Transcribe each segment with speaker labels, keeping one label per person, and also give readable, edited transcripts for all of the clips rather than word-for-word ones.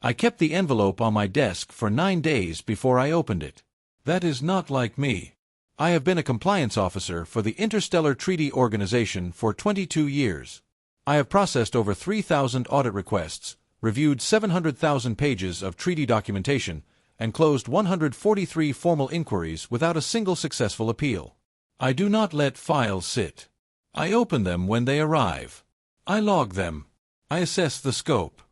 Speaker 1: I kept the envelope on my desk for 9 days before I opened it. That is not like me. I have been a compliance officer for the Interstellar Treaty Organization for 22 years. I have processed over 3,000 audit requests, reviewed 700,000 pages of treaty documentation, and closed 143 formal inquiries without a single successful appeal. I do not let files sit. I open them when they arrive. I log them. I assess the scope.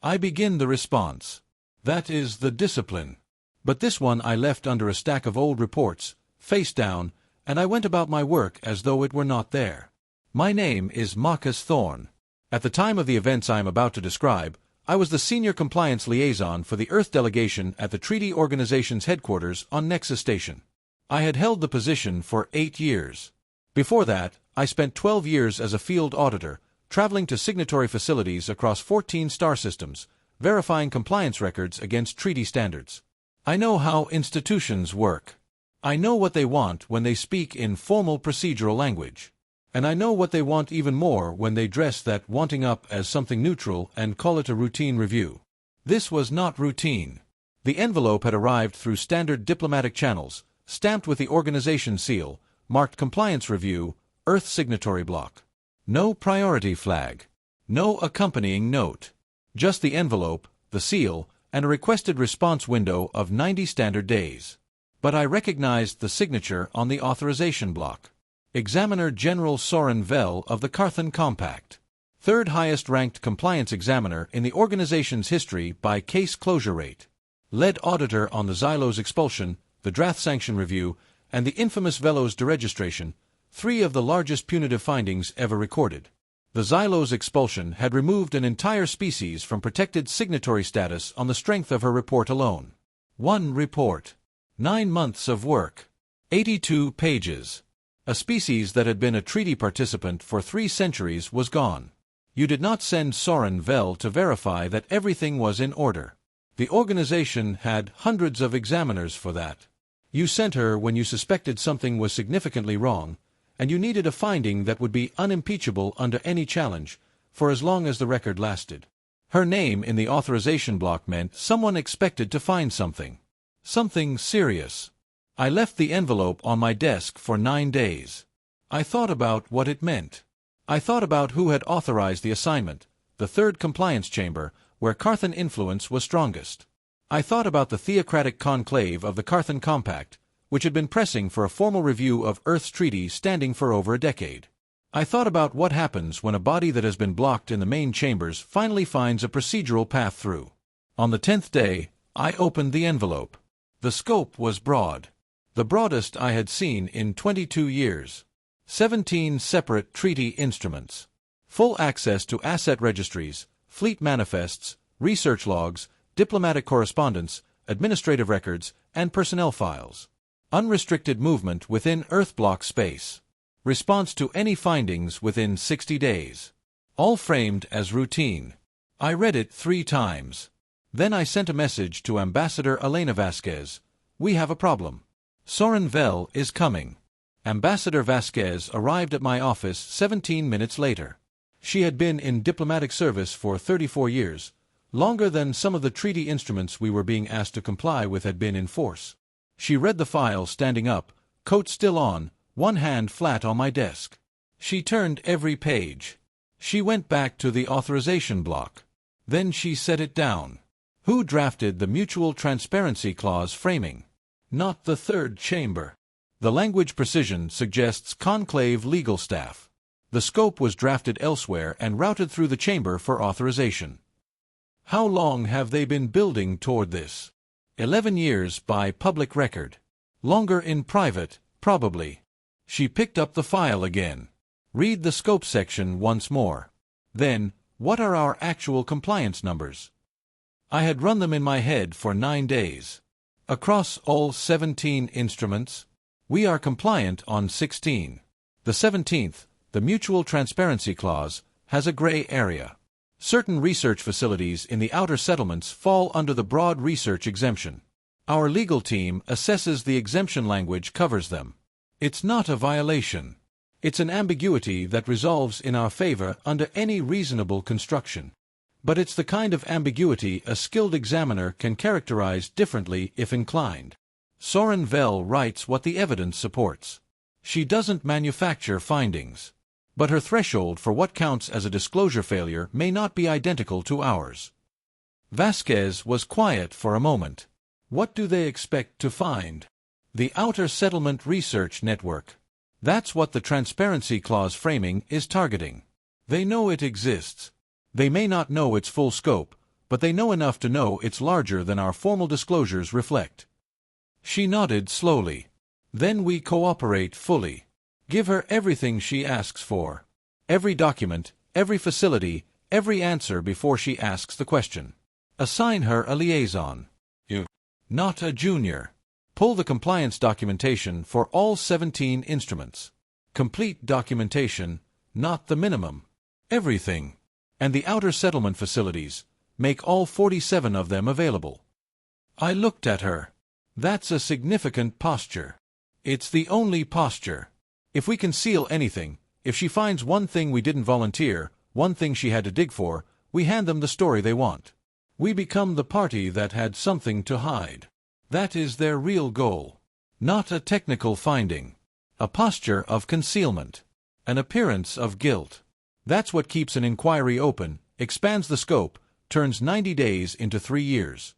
Speaker 1: I begin the response. That is the discipline. But this one I left under a stack of old reports, face down, and I went about my work as though it were not there. My name is Marcus Thorne. At the time of the events I am about to describe, I was the senior compliance liaison for the Earth delegation at the Treaty Organization's headquarters on Nexus Station. I had held the position for 8 years. Before that, I spent 12 years as a field auditor, traveling to signatory facilities across 14 star systems, verifying compliance records against treaty standards. I know how institutions work. I know what they want when they speak in formal procedural language. And I know what they want even more when they dress that wanting up as something neutral and call it a routine review. This was not routine. The envelope had arrived through standard diplomatic channels, stamped with the organization seal, marked Compliance Review, Earth Signatory Block. No priority flag. No accompanying note. Just the envelope, the seal, and a requested response window of 90 standard days. But I recognized the signature on the authorization block. Examiner General Soren Vell of the Carthan Compact. Third highest ranked compliance examiner in the organization's history by case closure rate. Lead auditor on the Xylos expulsion, the Drath sanction review, and the infamous Velos deregistration, 3 of the largest punitive findings ever recorded. The Xylos expulsion had removed an entire species from protected signatory status on the strength of her report alone. 1 report. 9 months of work. 82 pages. A species that had been a treaty participant for 3 centuries was gone. You did not send Soren Vell to verify that everything was in order. The organization had hundreds of examiners for that. You sent her when you suspected something was significantly wrong, and you needed a finding that would be unimpeachable under any challenge, for as long as the record lasted. Her name in the authorization block meant someone expected to find something. Something serious. I left the envelope on my desk for 9 days. I thought about what it meant. I thought about who had authorized the assignment, the third compliance chamber, where Carthan influence was strongest. I thought about the theocratic conclave of the Carthan Compact, which had been pressing for a formal review of Earth's treaty standing for over a decade. I thought about what happens when a body that has been blocked in the main chambers finally finds a procedural path through. On the 10th day, I opened the envelope. The scope was broad. The broadest I had seen in 22 years. 17 separate treaty instruments. Full access to asset registries, fleet manifests, research logs, diplomatic correspondence, administrative records, and personnel files. Unrestricted movement within Earth block space. Response to any findings within 60 days. All framed as routine. I read it 3 times. Then I sent a message to Ambassador Elena Vasquez. We have a problem. Soren Vell is coming. Ambassador Vasquez arrived at my office 17 minutes later. She had been in diplomatic service for 34 years, longer than some of the treaty instruments we were being asked to comply with had been in force. She read the file standing up, coat still on, one hand flat on my desk. She turned every page. She went back to the authorization block. Then she set it down. Who drafted the mutual transparency clause framing? Not the third chamber. The language precision suggests conclave legal staff. The scope was drafted elsewhere and routed through the chamber for authorization. How long have they been building toward this? 11 years by public record. Longer in private, probably. She picked up the file again. Read the scope section once more. Then, what are our actual compliance numbers? I had run them in my head for 9 days. Across all 17 instruments, we are compliant on 16. The 17th, the Mutual Transparency Clause, has a gray area. Certain research facilities in the outer settlements fall under the broad research exemption. Our legal team assesses the exemption language covers them. It's not a violation. It's an ambiguity that resolves in our favor under any reasonable construction. But it's the kind of ambiguity a skilled examiner can characterize differently if inclined. Soren Vell writes what the evidence supports. She doesn't manufacture findings. But her threshold for what counts as a disclosure failure may not be identical to ours. Vasquez was quiet for a moment. What do they expect to find? The Outer Settlement Research Network. That's what the Transparency Clause framing is targeting. They know it exists. They may not know its full scope, but they know enough to know it's larger than our formal disclosures reflect. She nodded slowly. Then we cooperate fully. Give her everything she asks for. Every document, every facility, every answer before she asks the question. Assign her a liaison. Not a junior. Pull the compliance documentation for all 17 instruments. Complete documentation, not the minimum. Everything. And the outer settlement facilities. Make all 47 of them available. I looked at her. That's a significant posture. It's the only posture. If we conceal anything, if she finds one thing we didn't volunteer, one thing she had to dig for, we hand them the story they want. We become the party that had something to hide. That is their real goal. Not a technical finding. A posture of concealment. An appearance of guilt. That's what keeps an inquiry open, expands the scope, turns 90 days into 3 years.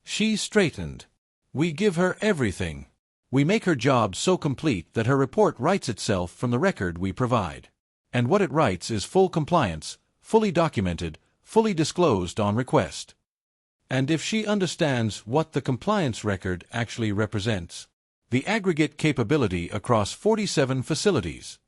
Speaker 1: She straightened. We give her everything. We make her job so complete that her report writes itself from the record we provide. And what it writes is full compliance, fully documented, fully disclosed on request. And if she understands what the compliance record actually represents, the aggregate capability across 47 facilities.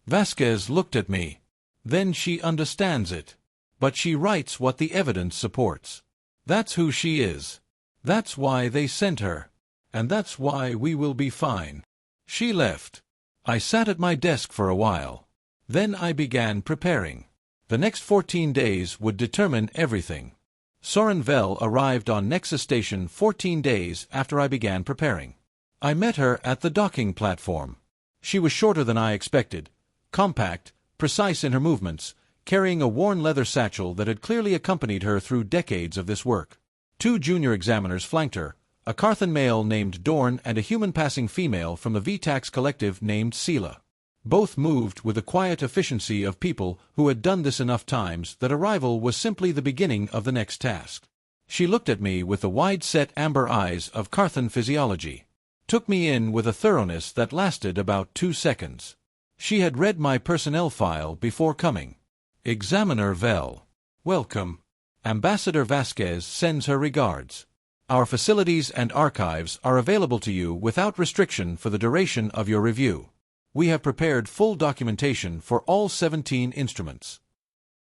Speaker 1: Vasquez looked at me. Then she understands it. But she writes what the evidence supports. That's who she is. That's why they sent her. And that's why we will be fine. She left. I sat at my desk for a while. Then I began preparing. The next 14 days would determine everything. Soren Vell arrived on Nexus Station 14 days after I began preparing. I met her at the docking platform. She was shorter than I expected, compact, precise in her movements, carrying a worn leather satchel that had clearly accompanied her through decades of this work. 2 junior examiners flanked her, a Carthan male named Dorn and a human-passing female from the VTAX collective named Sela. Both moved with the quiet efficiency of people who had done this enough times that arrival was simply the beginning of the next task. She looked at me with the wide-set amber eyes of Carthan physiology. Took me in with a thoroughness that lasted about 2 seconds. She had read my personnel file before coming. Examiner Vell. Welcome. Ambassador Vasquez sends her regards. Our facilities and archives are available to you without restriction for the duration of your review. We have prepared full documentation for all 17 instruments.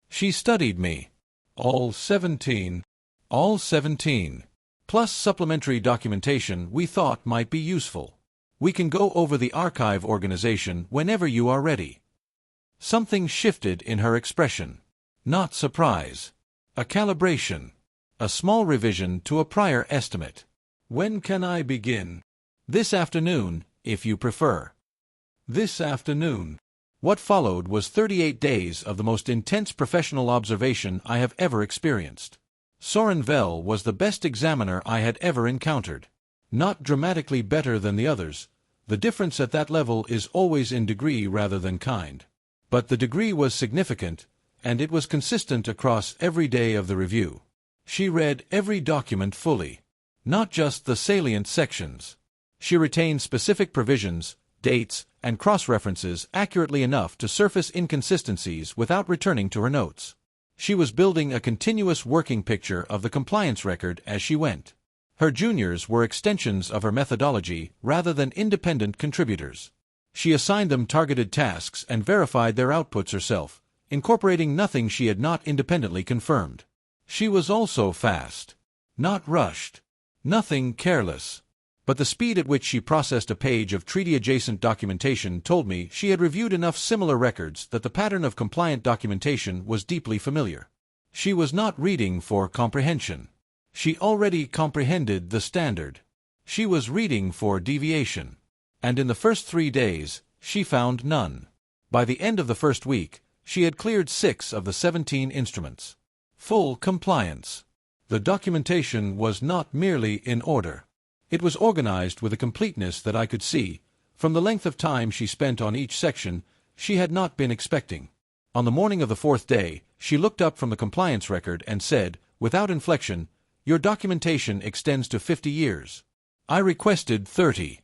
Speaker 1: She studied me. All 17. All 17. Plus supplementary documentation we thought might be useful. We can go over the archive organization whenever you are ready. Something shifted in her expression. Not surprise. A calibration. A small revision to a prior estimate. When can I begin? This afternoon, if you prefer. This afternoon. What followed was 38 days of the most intense professional observation I have ever experienced. Soren Vell was the best examiner I had ever encountered. Not dramatically better than the others. The difference at that level is always in degree rather than kind. But the degree was significant, and it was consistent across every day of the review. She read every document fully, not just the salient sections. She retained specific provisions, dates, and cross-references accurately enough to surface inconsistencies without returning to her notes. She was building a continuous working picture of the compliance record as she went. Her juniors were extensions of her methodology rather than independent contributors. She assigned them targeted tasks and verified their outputs herself, incorporating nothing she had not independently confirmed. She was also fast. Not rushed. Nothing careless. But the speed at which she processed a page of treaty-adjacent documentation told me she had reviewed enough similar records that the pattern of compliant documentation was deeply familiar. She was not reading for comprehension. She already comprehended the standard. She was reading for deviation. And in the first 3 days, she found none. By the end of the first week, she had cleared 6 of the 17 instruments. Full compliance. The documentation was not merely in order. It was organized with a completeness that I could see, from the length of time she spent on each section, she had not been expecting. On the morning of the fourth day, she looked up from the compliance record and said, without inflection, "Your documentation extends to 50 years. I requested 30.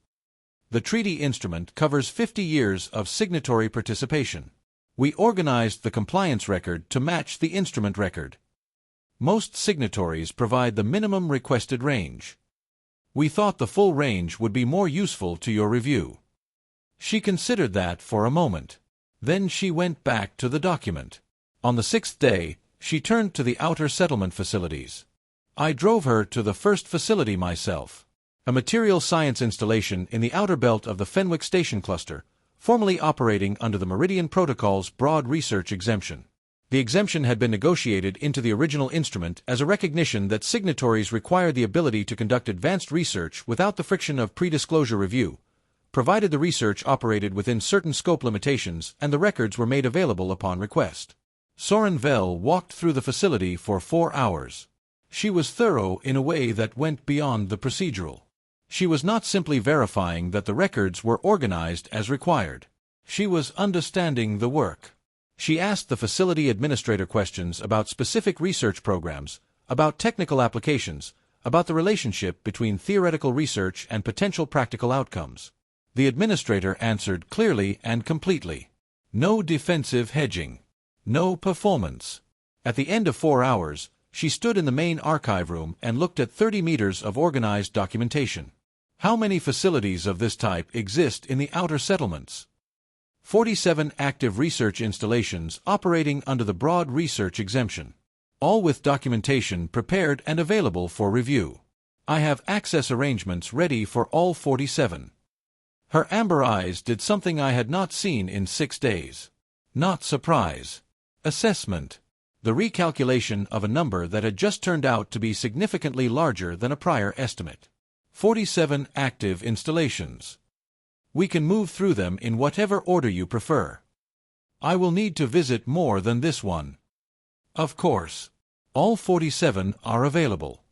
Speaker 1: The treaty instrument covers 50 years of signatory participation. We organized the compliance record to match the instrument record. Most signatories provide the minimum requested range. We thought the full range would be more useful to your review." She considered that for a moment. Then she went back to the document. On the sixth day, she turned to the outer settlement facilities. I drove her to the first facility myself, a material science installation in the outer belt of the Fenwick Station Cluster, formerly operating under the Meridian Protocol's broad research exemption. The exemption had been negotiated into the original instrument as a recognition that signatories require the ability to conduct advanced research without the friction of pre-disclosure review, provided the research operated within certain scope limitations and the records were made available upon request. Soren Vell walked through the facility for 4 hours. She was thorough in a way that went beyond the procedural. She was not simply verifying that the records were organized as required. She was understanding the work. She asked the facility administrator questions about specific research programs, about technical applications, about the relationship between theoretical research and potential practical outcomes. The administrator answered clearly and completely. No defensive hedging. No performance. At the end of 4 hours, she stood in the main archive room and looked at 30 meters of organized documentation. How many facilities of this type exist in the outer settlements? 47 active research installations operating under the broad research exemption, all with documentation prepared and available for review. I have access arrangements ready for all 47. Her amber eyes did something I had not seen in 6 days. Not surprise. Assessment. The recalculation of a number that had just turned out to be significantly larger than a prior estimate. 47 active installations. We can move through them in whatever order you prefer. I will need to visit more than this one. Of course. All 47 are available.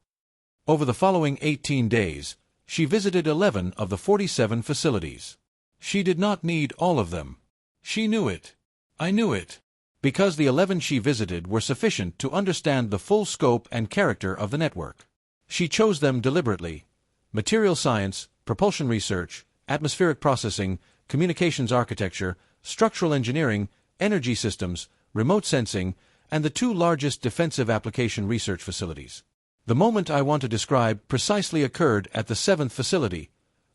Speaker 1: Over the following 18 days, she visited 11 of the 47 facilities. She did not need all of them. She knew it. I knew it. Because the 11 she visited were sufficient to understand the full scope and character of the network. She chose them deliberately. Material science, propulsion research, atmospheric processing, communications architecture, structural engineering, energy systems, remote sensing, and the 2 largest defensive application research facilities. The moment I want to describe precisely occurred at the 7th facility,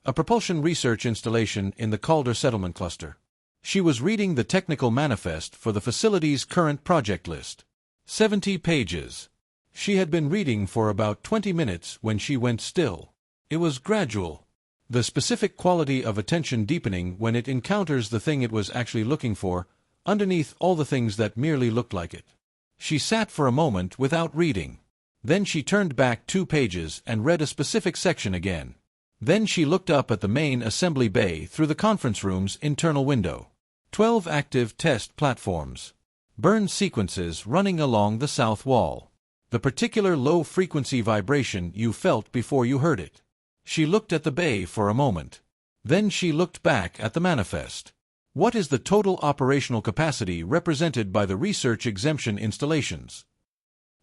Speaker 1: a propulsion research installation in the Calder Settlement Cluster. She was reading the technical manifest for the facility's current project list. 70 pages. She had been reading for about 20 minutes when she went still. It was gradual. The specific quality of attention deepening when it encounters the thing it was actually looking for, underneath all the things that merely looked like it. She sat for a moment without reading. Then she turned back 2 pages and read a specific section again. Then she looked up at the main assembly bay through the conference room's internal window. 12 active test platforms. Burn sequences running along the south wall. The particular low-frequency vibration you felt before you heard it. She looked at the bay for a moment. Then she looked back at the manifest. What is the total operational capacity represented by the research exemption installations?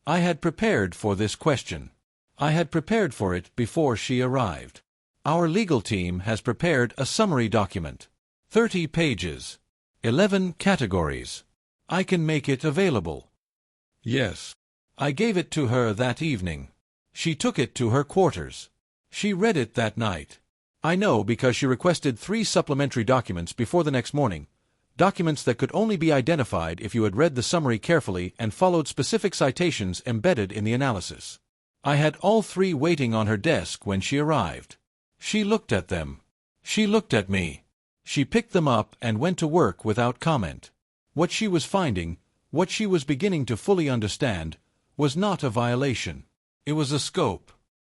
Speaker 1: I had prepared for this question. I had prepared for it before she arrived. Our legal team has prepared a summary document. 30 pages. 11 categories. I can make it available. Yes. I gave it to her that evening. She took it to her quarters. She read it that night. I know because she requested 3 supplementary documents before the next morning, documents that could only be identified if you had read the summary carefully and followed specific citations embedded in the analysis. I had all 3 waiting on her desk when she arrived. She looked at them. She looked at me. She picked them up and went to work without comment. What she was finding, what she was beginning to fully understand, was not a violation. It was a scope.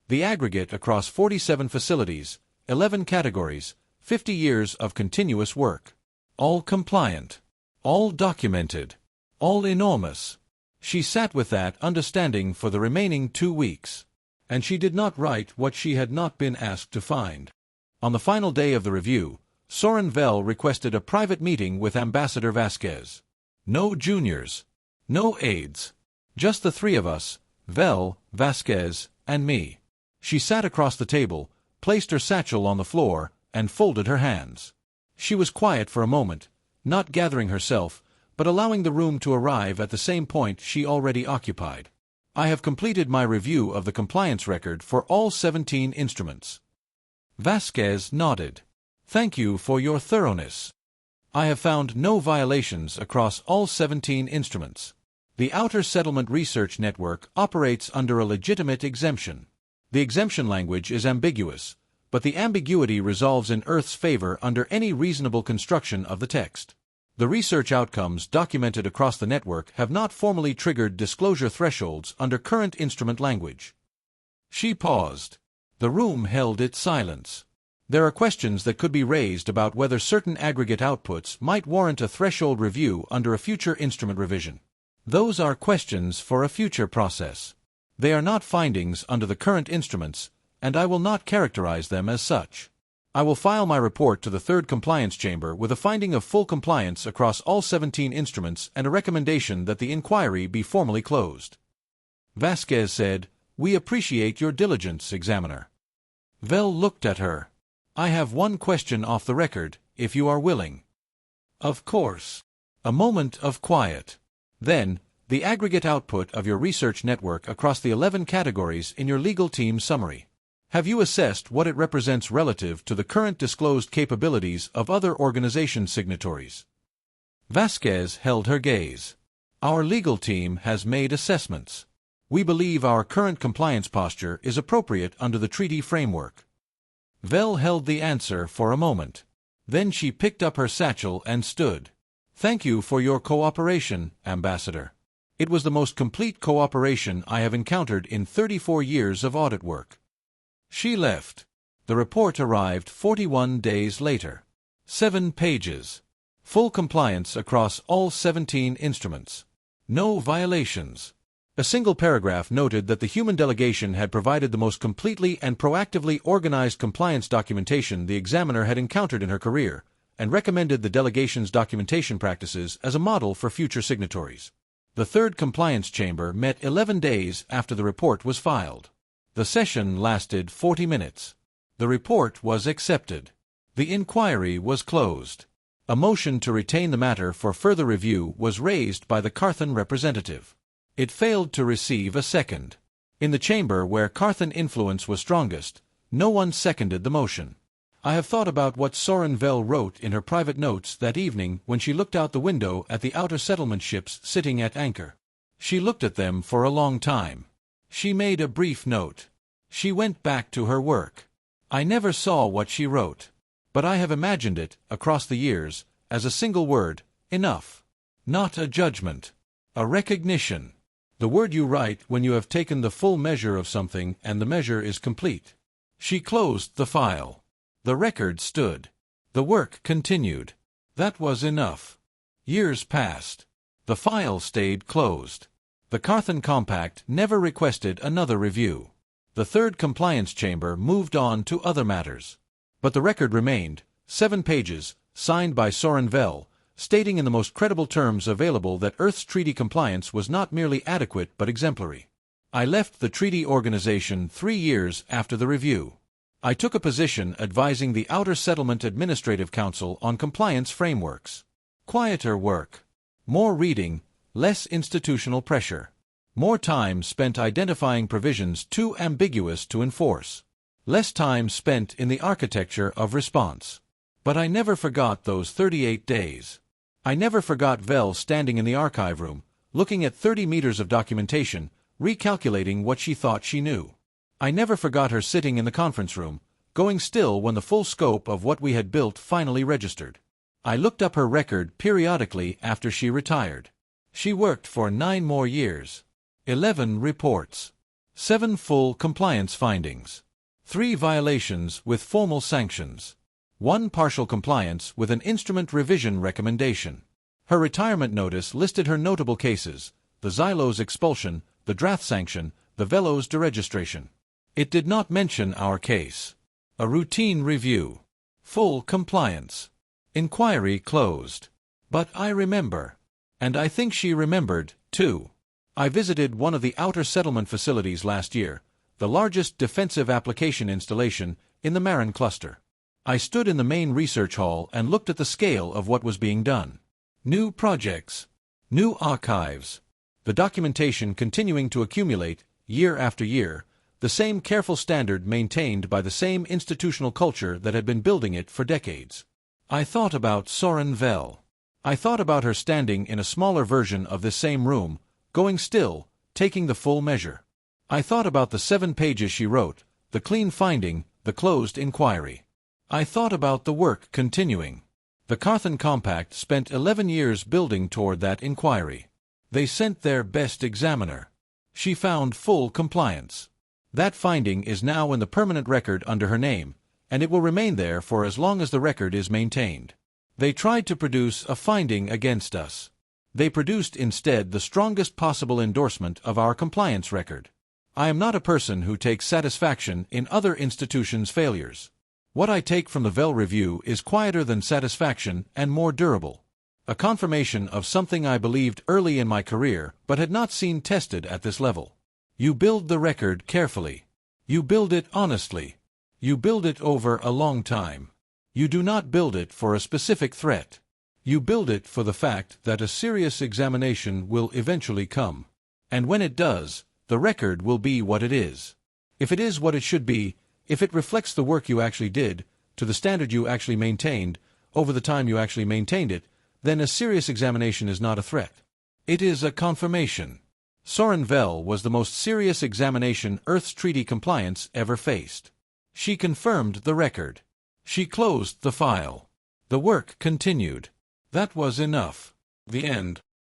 Speaker 1: The aggregate across 47 facilities, 11 categories, 50 years of continuous work. All compliant. All documented. All enormous. She sat with that understanding for the remaining 2 weeks. And she did not write what she had not been asked to find. On the final day of the review, Soren Vell requested a private meeting with Ambassador Vasquez. No juniors. No aides. Just the 3 of us, Vell, Vasquez, and me. She sat across the table, placed her satchel on the floor, and folded her hands. She was quiet for a moment, not gathering herself, but allowing the room to arrive at the same point she already occupied. I have completed my review of the compliance record for all 17 instruments. Vasquez nodded. Thank you for your thoroughness. I have found no violations across all 17 instruments. The Outer Settlement Research Network operates under a legitimate exemption. The exemption language is ambiguous, but the ambiguity resolves in Earth's favor under any reasonable construction of the text. The research outcomes documented across the network have not formally triggered disclosure thresholds under current instrument language. She paused. The room held its silence. There are questions that could be raised about whether certain aggregate outputs might warrant a threshold review under a future instrument revision. Those are questions for a future process. They are not findings under the current instruments, and I will not characterize them as such. I will file my report to the Third Compliance Chamber with a finding of full compliance across all 17 instruments and a recommendation that the inquiry be formally closed. Vasquez said, "We appreciate your diligence, Examiner." Vell looked at her. "I have one question off the record, if you are willing." "Of course." A moment of quiet. Then, the aggregate output of your research network across the 11 categories in your legal team summary. Have you assessed what it represents relative to the current disclosed capabilities of other organization signatories? Vasquez held her gaze. Our legal team has made assessments. We believe our current compliance posture is appropriate under the treaty framework. Vell held the answer for a moment. Then she picked up her satchel and stood. Thank you for your cooperation, Ambassador. It was the most complete cooperation I have encountered in 34 years of audit work. She left. The report arrived 41 days later. 7 pages. Full compliance across all 17 instruments. No violations. A single paragraph noted that the human delegation had provided the most completely and proactively organized compliance documentation the examiner had encountered in her career, and recommended the delegation's documentation practices as a model for future signatories. The Third Compliance Chamber met 11 days after the report was filed. The session lasted 40 minutes. The report was accepted. The inquiry was closed. A motion to retain the matter for further review was raised by the Carthan representative. It failed to receive a second. In the chamber where Carthan influence was strongest, no one seconded the motion. I have thought about what Soren Vell wrote in her private notes that evening when she looked out the window at the outer settlement ships sitting at anchor. She looked at them for a long time. She made a brief note. She went back to her work. I never saw what she wrote, but I have imagined it, across the years, as a single word, enough. Not a judgment. A recognition. The word you write when you have taken the full measure of something and the measure is complete. She closed the file. The record stood. The work continued. That was enough. Years passed. The file stayed closed. The Carthan Compact never requested another review. The Third Compliance Chamber moved on to other matters. But the record remained, 7 pages, signed by Soren Vell, stating in the most credible terms available that Earth's treaty compliance was not merely adequate but exemplary. I left the treaty organization 3 years after the review. I took a position advising the Outer Settlement Administrative Council on compliance frameworks. Quieter work. More reading, less institutional pressure. More time spent identifying provisions too ambiguous to enforce. Less time spent in the architecture of response. But I never forgot those 38 days. I never forgot Vell standing in the archive room, looking at 30 meters of documentation, recalculating what she thought she knew. I never forgot her sitting in the conference room, going still when the full scope of what we had built finally registered. I looked up her record periodically after she retired. She worked for 9 more years. 11 reports. 7 full compliance findings. 3 violations with formal sanctions. 1 partial compliance with an instrument revision recommendation. Her retirement notice listed her notable cases, the Xylos expulsion, the Drath sanction, the Velos deregistration. It did not mention our case. A routine review. Full compliance. Inquiry closed. But I remember. And I think she remembered, too. I visited one of the outer settlement facilities last year, the largest defensive application installation in the Marin cluster. I stood in the main research hall and looked at the scale of what was being done. New projects. New archives. The documentation continuing to accumulate, year after year, the same careful standard maintained by the same institutional culture that had been building it for decades. I thought about Soren Vell. I thought about her standing in a smaller version of this same room, going still, taking the full measure. I thought about the 7 pages she wrote, the clean finding, the closed inquiry. I thought about the work continuing. The Carthan Compact spent 11 years building toward that inquiry. They sent their best examiner. She found full compliance. That finding is now in the permanent record under her name, and it will remain there for as long as the record is maintained. They tried to produce a finding against us. They produced instead the strongest possible endorsement of our compliance record. I am not a person who takes satisfaction in other institutions' failures. What I take from the Vell Review is quieter than satisfaction and more durable. A confirmation of something I believed early in my career but had not seen tested at this level. You build the record carefully. You build it honestly. You build it over a long time. You do not build it for a specific threat. You build it for the fact that a serious examination will eventually come. And when it does, the record will be what it is. If it is what it should be, if it reflects the work you actually did, to the standard you actually maintained, over the time you actually maintained it, then a serious examination is not a threat. It is a confirmation. Soren Vell was the most serious examination Earth's treaty compliance ever faced. She confirmed the record. She closed the file. The work continued. That was enough. The end.